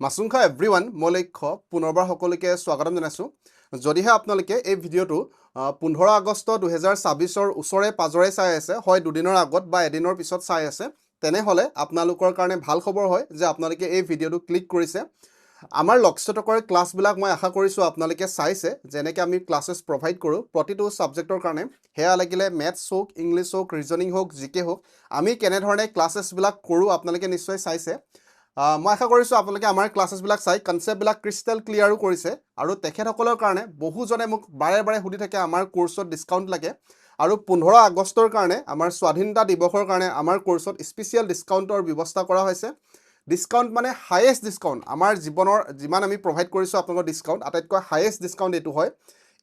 মাছুংখা everyone মই লক্ষ্য পুনৰবাৰ সকলোকে স্বাগতম জনাইছোঁ যদিহে আপোনালোকে এই ভিডিঅ'টো 15 আগষ্ট 2024 ওচৰে পাজৰে চাই আছে হয় দুদিনৰ আগত বা এদিনৰ পিছত চাই আছে তেনেহ'লে আপোনালোকৰ কাৰণে ভাল খবৰ হয় যে আপোনালোকে এই ভিডিঅ'টো ক্লিক কৰিছে আমাৰ লক্ষ্যতকৰ ক্লাছবিলাক মই আশা কৰিছোঁ আপোনালোকে চাইছে যেনেকৈ আমি ক্লাছেছ প্ৰভাইড কৰোঁ প্ৰতিটো ছাবজেক্টৰ কাৰণে সেয়া লাগিলে মেথছ হওক ইংলিছ হওক ৰিজনিং হওক জিকে হওক আমি কেনেধৰণে ক্লাছেছবিলাক কৰোঁ আপোনালোকে নিশ্চয় চাইছে মই আশা কৰিছোঁ আপোনালোকে আমাৰ ক্লাছেছবিলাক চাই কনচেপ্টবিলাক ক্ৰিষ্টেল ক্লিয়াৰো কৰিছে আৰু তেখেতসকলৰ কাৰণে বহুজনে মোক বাৰে বাৰে সুধি থাকে আমাৰ কোৰ্চত ডিছকাউণ্ট লাগে আৰু 15 আগষ্টৰ কাৰণে আমাৰ স্বাধীনতা দিৱসৰ কাৰণে আমাৰ কোৰ্চত স্পেচিয়েল ডিছকাউণ্টৰ ব্যৱস্থা কৰা হৈছে ডিছকাউণ্ট মানে হাইয়েষ্ট ডিছকাউণ্ট আমাৰ জীৱনৰ যিমান আমি প্ৰভাইড কৰিছোঁ আপোনালোকৰ ডিছকাউণ্ট আটাইতকৈ হাইয়েষ্ট ডিছকাউণ্ট এইটো হয়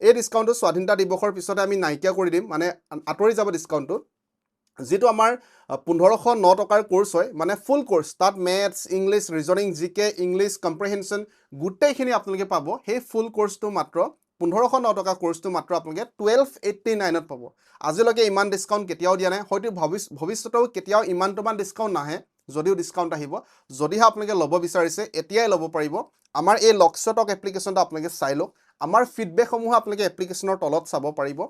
এই ডিছকাউণ্টটো স্বাধীনতা দিৱসৰ পিছতে আমি নাইকিয়া কৰি দিম মানে আঁতৰি যাব ডিছকাউণ্টটো যিটো আমাৰ 1509 টকাৰ কোৰ্চ হয় মানে ফুল কোৰ্চ তাত মেথছ ইংলিছ ৰিজনিং জিকে ইংলিছ কম্প্ৰিহেনশ্যন গোটেইখিনি আপোনালোকে পাব সেই ফুল কোৰ্চটো মাত্ৰ 1509 টকা কোৰ্চটো মাত্ৰ আপোনালোকে 1289ত পাব আজিলৈকে ইমান ডিছকাউণ্ট কেতিয়াও দিয়া নাই হয়তো ভৱিষ্যতেও কেতিয়াও ইমান ডিছকাউণ্ট নাহে যদিও ডিছকাউণ্ট আহিব যদিহে আপোনালোকে ল'ব বিচাৰিছে এতিয়াই ল'ব পাৰিব আমাৰ এই লক্ষ্যটক এপ্লিকেশ্যনটো আপোনালোকে চাই লওক আমাৰ ফিডবেকসমূহ আপোনালোকে এপ্লিকেশ্যনৰ তলত চাব পাৰিব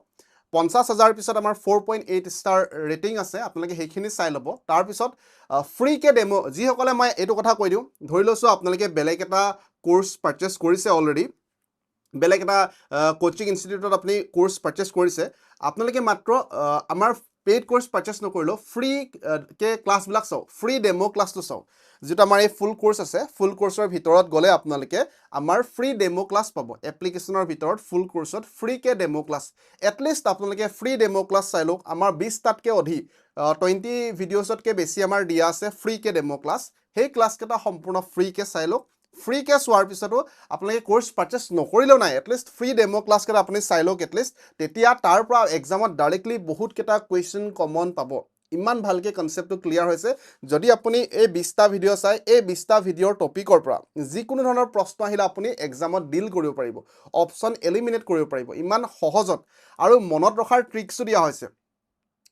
50,000 পিছত আমাৰ 4.8 ষ্টাৰ ৰেটিং আছে আপোনালোকে সেইখিনি চাই ল'ব তাৰপিছত ফ্ৰীকে ডেমো যিসকলে মই এইটো কথা কৈ দিওঁ ধৰি লৈছোঁ আপোনালোকে বেলেগ এটা কোৰ্চ পাৰচেছ কৰিছে অলৰেডি বেলেগ এটা কোচিং ইনষ্টিটিউটত আপুনি কোৰ্চ পাৰচেছ কৰিছে আপোনালোকে মাত্ৰ আমাৰ পেইড কোৰ্চ পাৰচেছ নকৰিলেও ফ্ৰীকে ক্লাছবিলাক চাওক ফ্ৰী ডেমো ক্লাছটো চাওক যিটো আমাৰ এই ফুল কোৰ্চ আছে ফুল কোৰ্চৰ ভিতৰত গ'লে আপোনালোকে আমাৰ ফ্ৰী ডেমো ক্লাছ পাব এপ্লিকেশ্যনৰ ভিতৰত ফুল কোৰ্চত ফ্ৰীকে ডেমো ক্লাছ এটলিষ্ট আপোনালোকে ফ্ৰী ডেমো ক্লাছ চাই লওক আমাৰ 20টাতকৈ অধিক 20 ভিডিঅ'ছতকৈ বেছি আমাৰ দিয়া আছে ফ্ৰীকে ডেমো ক্লাছ সেই ক্লাছকেইটা সম্পূৰ্ণ ফ্ৰীকে চাই লওক ফ্ৰীকে চোৱাৰ পিছতো আপোনালোকে কোৰ্চ পাৰচেছ নকৰিলেও নাই এটলিষ্ট ফ্ৰী ডেমো ক্লাছকেইটা আপুনি চাই লওক এটলিষ্ট তেতিয়া তাৰ পৰা এক্সামত ডাইৰেক্টলি বহুতকেইটা কুৱেশ্যন কমন পাব ইমান ভালকৈ কনচেপ্টটো ক্লিয়াৰ হৈছে যদি আপুনি এই 20টা ভিডিঅ' চাই এই 20টা ভিডিঅ'ৰ টপিকৰ পৰা যিকোনো ধৰণৰ প্ৰশ্ন আহিলে আপুনি এক্সামত ডিল কৰিব পাৰিব অপশ্যন এলিমিনেট কৰিব পাৰিব ইমান সহজত আৰু মনত ৰখাৰ ট্ৰিক্সো দিয়া হৈছে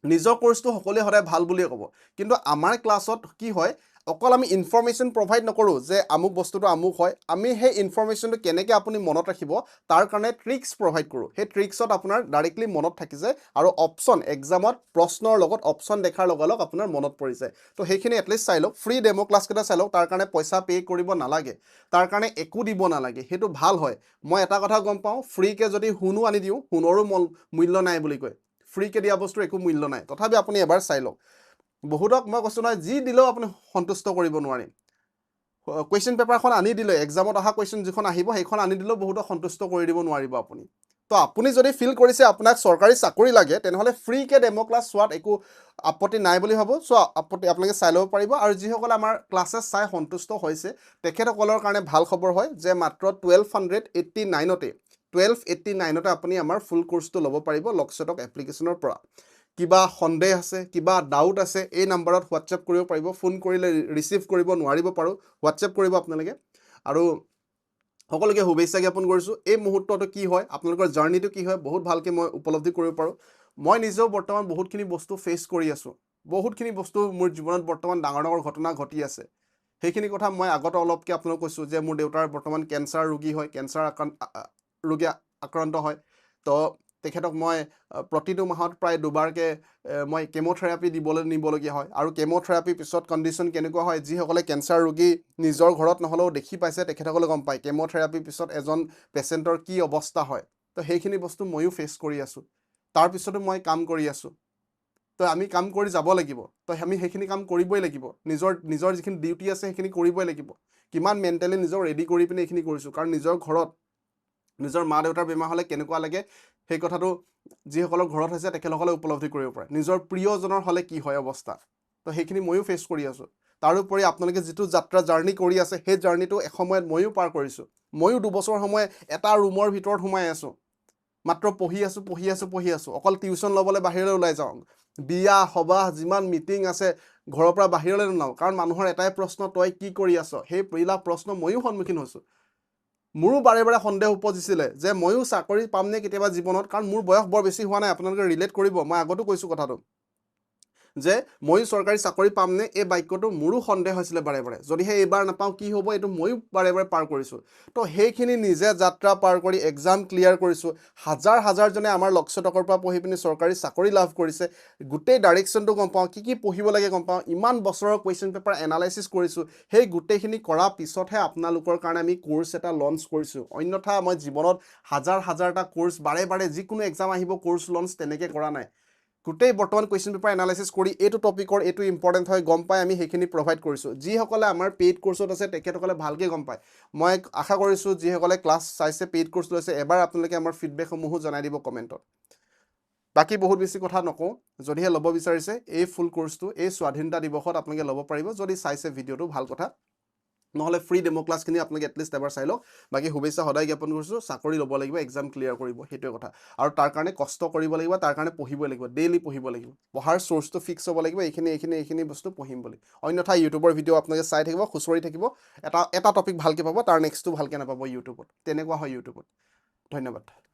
নিজৰ কোৰ্চটো সকলোৱে সদায় ভাল বুলিয়ে ক'ব কিন্তু আমাৰ ক্লাছত কি হয় অকল আমি ইনফৰমেশ্যন প্ৰভাইড নকৰোঁ যে আমুক বস্তুটো আমুক হয় আমি সেই ইনফৰমেশ্যনটো কেনেকৈ আপুনি মনত ৰাখিব তাৰ কাৰণে ট্ৰিক্স প্ৰভাইড কৰোঁ সেই ট্ৰিক্সত আপোনাৰ ডাইৰেক্টলি মনত থাকি যায় আৰু অপশ্যন এক্সামত প্ৰশ্নৰ লগত অপশ্যন দেখাৰ লগে লগে আপোনাৰ মনত পৰি যায় তো সেইখিনি এটলিষ্ট চাই লওক ফ্ৰী ডেমো ক্লাছকেইটা চাই লওক তাৰ কাৰণে পইচা পে' কৰিব নালাগে তাৰ কাৰণে একো দিব নালাগে সেইটো ভাল হয় মই এটা কথা গম পাওঁ ফ্ৰীকৈ যদি সোণো আনি দিওঁ সোণৰো মূল্য নাই বুলি কয় ফ্ৰীকৈ দিয়া বস্তুৰ একো মূল্য নাই তথাপি আপুনি এবাৰ চাই লওক বহুতক মই কৈছোঁ নহয় যি দিলেও আপুনি সন্তুষ্ট কৰিব নোৱাৰিম কুৱেশ্যন পেপাৰখন আনি দিলে এক্সামত অহা কুৱেশ্যন যিখন আহিব সেইখন আনি দিলেও বহুতক সন্তুষ্ট কৰি দিব নোৱাৰিব আপুনি তো আপুনি যদি ফিল কৰিছে আপোনাক চৰকাৰী চাকৰি লাগে তেনেহ'লে ফ্ৰীকৈ ডেমো ক্লাছ চোৱাত একো আপত্তি নাই বুলি ভাবোঁ চ' আপোনালোকে চাই ল'ব পাৰিব আৰু যিসকলে আমাৰ ক্লাছেছ চাই সন্তুষ্ট হৈছে তেখেতসকলৰ কাৰণে ভাল খবৰ হয় যে মাত্ৰ 1289তে আপুনি আমাৰ ফুল কোৰ্চটো ল'ব পাৰিব লক্ষ্যটক এপ্লিকেশ্যনৰ পৰা কিবা সন্দেহ আছে কিবা ডাউট আছে এই নাম্বাৰত হোৱাটছএপ কৰিব পাৰিব ফোন কৰিলে ৰিচিভ কৰিব নোৱাৰিব পাৰোঁ হোৱাটছএপ কৰিব আপোনালোকে আৰু সকলোকে শুভেচ্ছা জ্ঞাপন কৰিছোঁ এই মুহূৰ্তটো কি হয় আপোনালোকৰ জাৰ্ণিটো কি হয় বহুত ভালকৈ মই উপলব্ধি কৰিব পাৰোঁ মই নিজেও বৰ্তমান বহুতখিনি বস্তু ফেচ কৰি আছোঁ বহুতখিনি বস্তু মোৰ জীৱনত বৰ্তমান ডাঙৰ ডাঙৰ ঘটনা ঘটি আছে সেইখিনি কথা মই আগতে অলপকৈ আপোনালোক কৈছোঁ যে মোৰ দেউতাৰ বৰ্তমান কেঞ্চাৰ ৰোগী হয় কেঞ্চাৰ ৰোগী আক্ৰান্ত হয় তো তেখেতক মই প্ৰতিটো মাহত প্ৰায় দুবাৰকৈ মই কেম'থেৰাপি নিবলগীয়া হয় আৰু কেম'থেৰাপিৰ পিছত কণ্ডিশ্যন কেনেকুৱা হয় যিসকলে কেঞ্চাৰ ৰোগী নিজৰ ঘৰত নহ'লেও দেখি পাইছে তেখেতসকলে গম পায় কেম'থেৰাপিৰ পিছত এজন পেচেণ্টৰ কি অৱস্থা হয় তো সেইখিনি বস্তু ময়ো ফেচ কৰি আছোঁ তাৰপিছতো মই কাম কৰি আছোঁ তো আমি কাম কৰি যাব লাগিব তো আমি সেইখিনি কাম কৰিবই লাগিব নিজৰ যিখিনি ডিউটি আছে সেইখিনি কৰিবই লাগিব কিমান মেণ্টেলি নিজক ৰেডি কৰি পিনে এইখিনি কৰিছোঁ কাৰণ নিজৰ ঘৰত নিজৰ মা দেউতাৰ বেমাৰ হ'লে কেনেকুৱা লাগে সেই কথাটো যিসকলৰ ঘৰত হৈছে তেখেতসকলে উপলব্ধি কৰিব পাৰে নিজৰ প্ৰিয়জনৰ হ'লে কি হয় অৱস্থা তো সেইখিনি ময়ো ফেচ কৰি আছোঁ তাৰোপৰি আপোনালোকে যিটো জাৰ্ণি কৰি আছে সেই জাৰ্ণিটো এসময়ত ময়ো পাৰ কৰিছোঁ ময়ো 2 বছৰ সময় এটা ৰুমৰ ভিতৰত সোমাই আছোঁ মাত্ৰ পঢ়ি আছোঁ অকল টিউশ্যন ল'বলৈ বাহিৰলৈ ওলাই যাওঁ বিয়া সবাহ যিমান মিটিং আছে ঘৰৰ পৰা বাহিৰলৈ নাযাওঁ কাৰণ মানুহৰ এটাই প্ৰশ্ন তই কি কৰি আছ সেই বিলাক প্ৰশ্ন ময়ো সন্মুখীন হৈছোঁ মোৰো বাৰে বাৰে সন্দেহ উপজিছিলে যে ময়ো চাকৰি পামনে কেতিয়াবা জীৱনত কাৰণ মোৰ বয়স বৰ বেছি হোৱা নাই আপোনালোকে ৰিলেট কৰিব মই আগতো কৈছোঁ কথাটো যে ময়ো চৰকাৰী চাকৰি পামনে এই বাক্যটো মোৰো সন্দেহ হৈছিলে বাৰে বাৰে যদিহে এইবাৰ নাপাওঁ কি হ'ব এইটো ময়ো বাৰে বাৰে পাৰ কৰিছোঁ তো সেইখিনি নিজে যাত্ৰা পাৰ কৰি এক্সাম ক্লিয়াৰ কৰিছোঁ হাজাৰ হাজাৰজনে আমাৰ লক্ষ্যটকৰ পৰা পঢ়ি পিনি চৰকাৰী চাকৰি লাভ কৰিছে গোটেই ডাইৰেকশ্যনটো গম পাওঁ কি পঢ়িব লাগে গম পাওঁ ইমান বছৰৰ কুৱেশ্যন পেপাৰ এনালাইচিছ কৰিছোঁ সেই গোটেইখিনি কৰাৰ পিছতহে আপোনালোকৰ কাৰণে আমি কোৰ্চ এটা লঞ্চ কৰিছোঁ অন্যথা মই জীৱনত হাজাৰ হাজাৰটা কোৰ্চ বাৰে বাৰে যিকোনো এক্সাম আহিব কোৰ্চ লঞ্চ তেনেকৈ কৰা নাই গোটেই বৰ্তমান কুৱেশ্যন পেপাৰ এনালাইচিছ কৰি এইটো টপিকৰ এইটো ইম্পৰ্টেণ্ট হয় গম পাই আমি সেইখিনি প্ৰভাইড কৰিছোঁ যিসকলে আমাৰ পেইড কোৰ্চত আছে তেখেতসকলে ভালকৈ গম পায় মই আশা কৰিছোঁ যিসকলে ক্লাছ চাইছে পেইড কোৰ্চ লৈছে এবাৰ আপোনালোকে আমাৰ ফিডবেকসমূহো জনাই দিব কমেণ্টত বাকী বহুত বেছি কথা নকওঁ যদিহে ল'ব বিচাৰিছে এই ফুল কোৰ্চটো এই স্বাধীনতা দিৱসত আপোনালোকে ল'ব পাৰিব যদি চাইছে ভিডিঅ'টো ভাল কথা নহ'লে ফ্ৰী ডেমো ক্লাছখিনি আপোনালোকে এটলিষ্ট এবাৰ চাই লওক বাকী শুভেচ্ছা সদায় জ্ঞাপন কৰিছোঁ চাকৰি ল'ব লাগিব এক্সাম ক্লিয়াৰ কৰিব সেইটোৱে কথা আৰু তাৰ কাৰণে কষ্ট কৰিব লাগিব তাৰ কাৰণে পঢ়িবই লাগিব ডেইলি পঢ়িব লাগিব পঢ়াৰ চ'ৰ্চটো ফিক্স হ'ব লাগিব এইখিনি বস্তু পঢ়িম বুলি অন্যথা ইউটিউবৰ ভিডিঅ' আপোনালোকে চাই থাকিব খুচৰি থাকিব এটা টপিক ভালকৈ পাব তাৰ নেক্সটটো ভালকৈ নাপাব ইউটিউবত তেনেকুৱা হয় ইউটিউবত ধন্যবাদ